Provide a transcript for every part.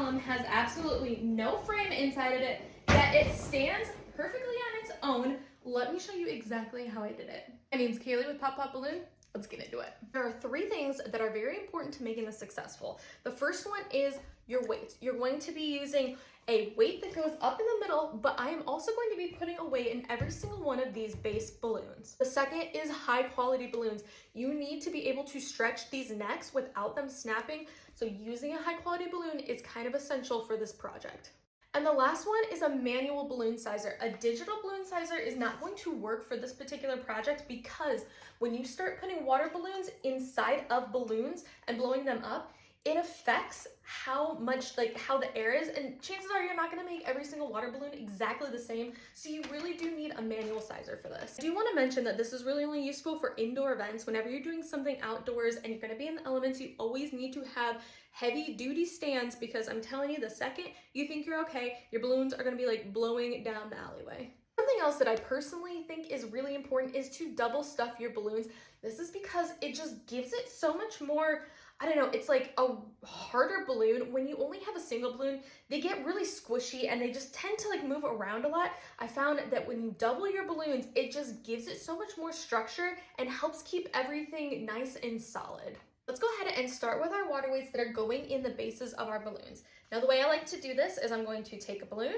column has absolutely no frame inside of it, yet it stands perfectly on its own. Let me show you exactly how I did it. My name's Kaylee with Pop Pop Balloon. Let's get into it. There are 3 things that are very important to making this successful. The first one is your weight. You're going to be using a weight that goes up in the middle, but I am also going to be putting a weight in every single one of these base balloons. The second is high quality balloons. You need to be able to stretch these necks without them snapping, so using a high quality balloon is kind of essential for this project. And the last one is a manual balloon sizer. A digital balloon sizer is not going to work for this particular project because when you start putting water balloons inside of balloons and blowing them up, it affects how the air is, and chances are you're not gonna make every single water balloon exactly the same, so you really do need a manual sizer for this. I do wanna mention that this is really only useful for indoor events. Whenever you're doing something outdoors and you're gonna be in the elements, you always need to have heavy duty stands, because I'm telling you, the second you think you're okay, your balloons are gonna be like blowing down the alleyway. Something else that I personally think is really important is to double stuff your balloons. This is because it just gives it so much more, I don't know, it's like a harder balloon. When you only have a single balloon, they get really squishy and they just tend to like move around a lot. I found that when you double your balloons, it just gives it so much more structure and helps keep everything nice and solid. Let's go ahead and start with our water weights that are going in the bases of our balloons. Now the way I like to do this is I'm going to take a balloon,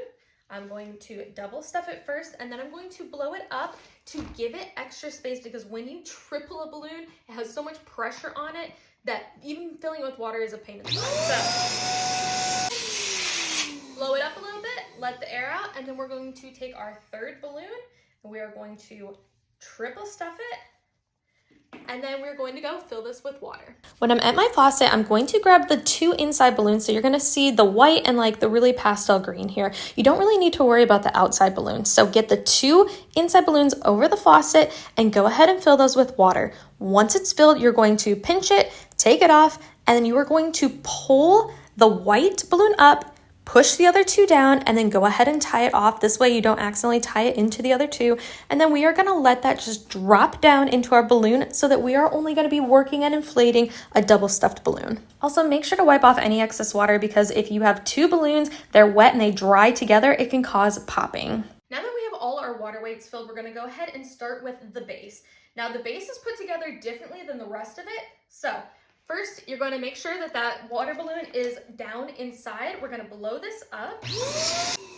I'm going to double stuff it first, and then I'm going to blow it up to give it extra space, because when you triple a balloon, it has so much pressure on it that even filling it with water is a pain in the butt. So blow it up a little bit, let the air out, and then we're going to take our third balloon and we are going to triple stuff it. And then we're going to go fill this with water. When I'm at my faucet, I'm going to grab the 2 inside balloons. So you're going to see the white and like the really pastel green here. You don't really need to worry about the outside balloons. So get the 2 inside balloons over the faucet and go ahead and fill those with water. Once it's filled, you're going to pinch it, take it off, and then you are going to pull the white balloon up, push the other 2 down, and then go ahead and tie it off. This way you don't accidentally tie it into the other 2. And then we are gonna let that just drop down into our balloon so that we are only gonna be working and inflating a double stuffed balloon. Also, make sure to wipe off any excess water, because if you have 2 balloons, they're wet and they dry together, it can cause popping. Now that we have all our water weights filled, we're gonna go ahead and start with the base. Now the base is put together differently than the rest of it. So first, you're going to make sure that that water balloon is down inside. We're going to blow this up.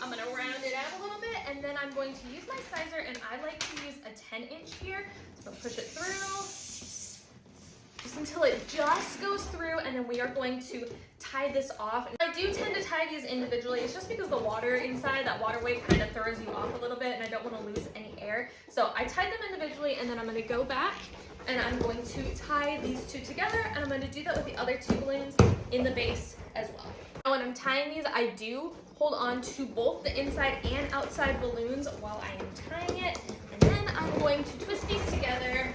I'm going to round it out a little bit, and then I'm going to use my sizer, and I like to use a 10-inch here. So push it through just until it just goes through, and then we are going to tie this off. And I do tend to tie these individually. It's just because the water inside, that water weight kind of throws you off a little bit, and I don't want to lose any air. So I tied them individually, and then I'm going to go back and I'm going to tie these 2 together, and I'm going to do that with the other 2 balloons in the base as well. Now when I'm tying these, I do hold on to both the inside and outside balloons while I am tying it, and then I'm going to twist these together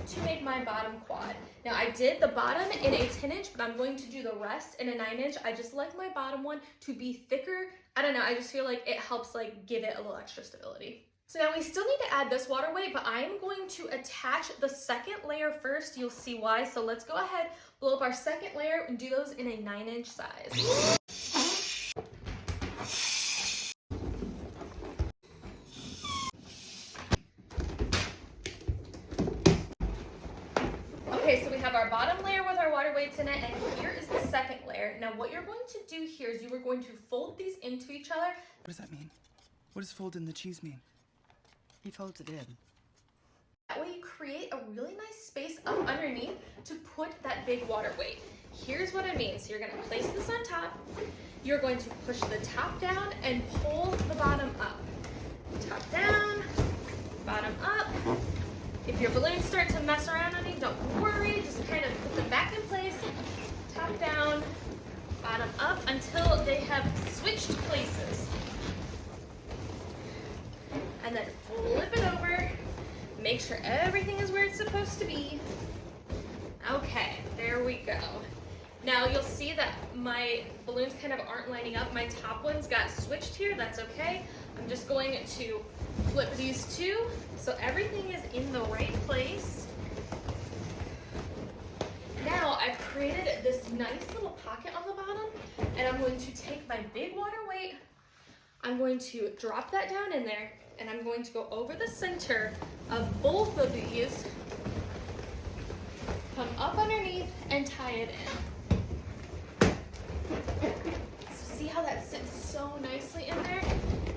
to make my bottom quad. Now I did the bottom in a 10-inch, but I'm going to do the rest in a 9-inch. I just like my bottom one to be thicker. I don't know, I just feel like it helps like give it a little extra stability. So now we still need to add this water weight, but I'm going to attach the second layer first. You'll see why. So let's go ahead, blow up our second layer, and do those in a 9-inch size. Okay, so we have our bottom layer with our water weights in it, and here is the second layer. Now what you're going to do here is you are going to fold these into each other. What does that mean? What does fold in the cheese mean? He folds it in. That way you create a really nice space up underneath to put that big water weight. Here's what I mean. So you're going to place this on top. You're going to push the top down and pull the bottom up. Top down, bottom up. If your balloons start to mess around on you, don't worry. Just kind of put them back in place. Top down, bottom up until they have switched places. And then flip it over, make sure everything is where it's supposed to be. Okay, there we go. Now you'll see that my balloons kind of aren't lining up. My top ones got switched here, that's okay. I'm just going to flip these 2 so everything is in the right place. Now I've created this nice little pocket on the bottom, and I'm I'm going to take my big water weight, I'm going to drop that down in there, and I'm going to go over the center of both of these, come up underneath, and tie it in. So see how that sits so nicely in there?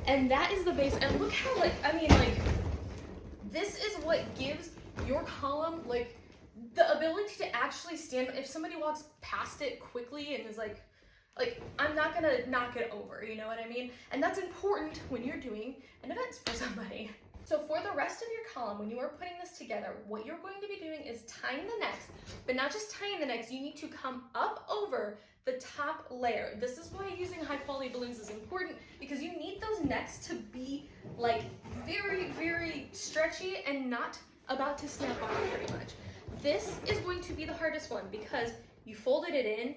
And that is the base, and look how, like, I mean, like, this is what gives your column, like, the ability to actually stand. If somebody walks past it quickly and is like, I'm not gonna knock it over, you know what I mean? And that's important when you're doing an event for somebody. So for the rest of your column, when you are putting this together, what you're going to be doing is tying the necks, but not just tying the necks, you need to come up over the top layer. This is why using high quality balloons is important, because you need those necks to be like very, very stretchy and not about to snap off pretty much. This is going to be the hardest one because you folded it in.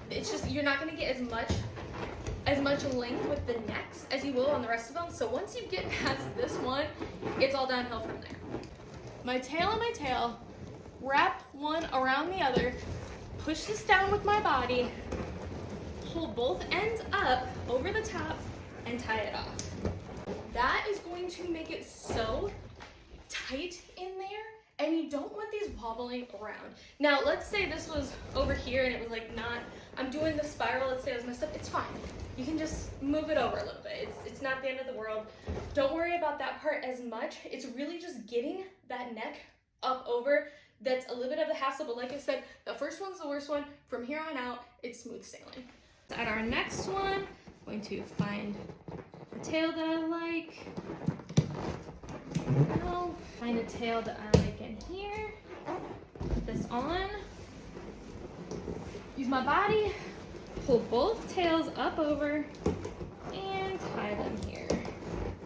It's just, you're not going to get as much length with the necks as you will on the rest of them. So once you get past this one, it's all downhill from there. My tail and my tail, wrap one around the other, push this down with my body, pull both ends up over the top, and tie it off. That is going to make it so tight in there, and you don't want these wobbling around. Now, let's say this was over here and it was like not, I'm doing the spiral, let's say it was messed up, it's fine. You can just move it over a little bit. It's not the end of the world. Don't worry about that part as much. It's really just getting that neck up over. That's a little bit of the hassle, but like I said, the first one's the worst one. From here on out, it's smooth sailing. At our next one, I'm going to find a tail that I like. I'll find a tail that I like in here. Put this on. Use my body, pull both tails up over, and tie them here.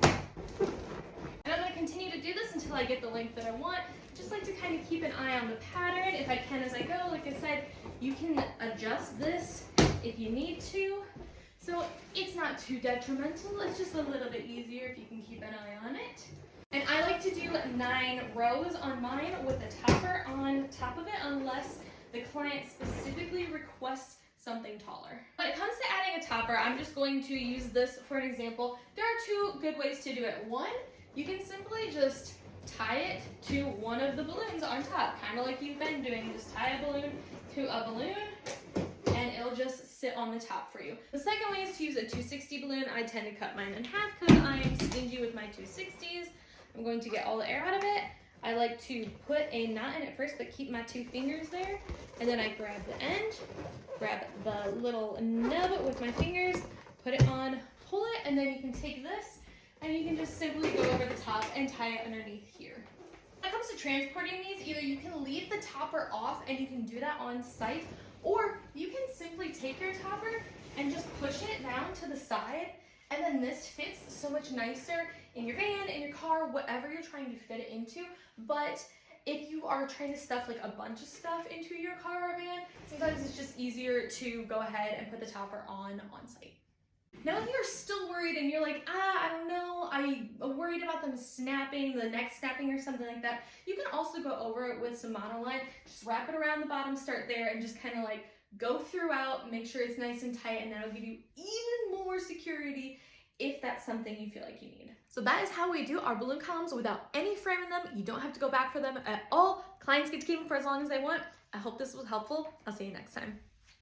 And I'm going to continue to do this until I get the length that I want. Just like to kind of keep an eye on the pattern if I can as I go. Like I said, you can adjust this if you need to. So it's not too detrimental. It's just a little bit easier if you can keep an eye on it. And I like to do 9 rows on mine with a topper on top of it unless the client specifically requests something taller. When it comes to adding a topper, I'm just going to use this for an example. There are 2 good ways to do it. One, you can simply just tie it to one of the balloons on top, kind of like you've been doing. Just tie a balloon to a balloon and it'll just sit on the top for you. The second way is to use a 260 balloon. I tend to cut mine in half because I am stingy with my 260s. I'm going to get all the air out of it. I like to put a knot in it first, but keep my 2 fingers there. And then I grab the end, grab the little nub with my fingers, put it on, pull it, and then you can take this and you can just simply go over the top and tie it underneath here. When it comes to transporting these, either you can leave the topper off and you can do that on site, or you can simply take your topper and just push it down to the side, and then this fits so much nicer in your van, in your car, whatever you're trying to fit it into. But if you are trying to stuff like a bunch of stuff into your car or van, sometimes it's just easier to go ahead and put the topper on site. Now, if you're still worried and you're like, I don't know, I'm worried about them snapping, the neck snapping or something like that, you can also go over it with some monoline. Just wrap it around the bottom, start there, and just kind of like go throughout, make sure it's nice and tight, and that'll give you even more security if that's something you feel like you need. So that is how we do our balloon columns without any frame in them. You don't have to go back for them at all. Clients get to keep them for as long as they want. I hope this was helpful. I'll see you next time.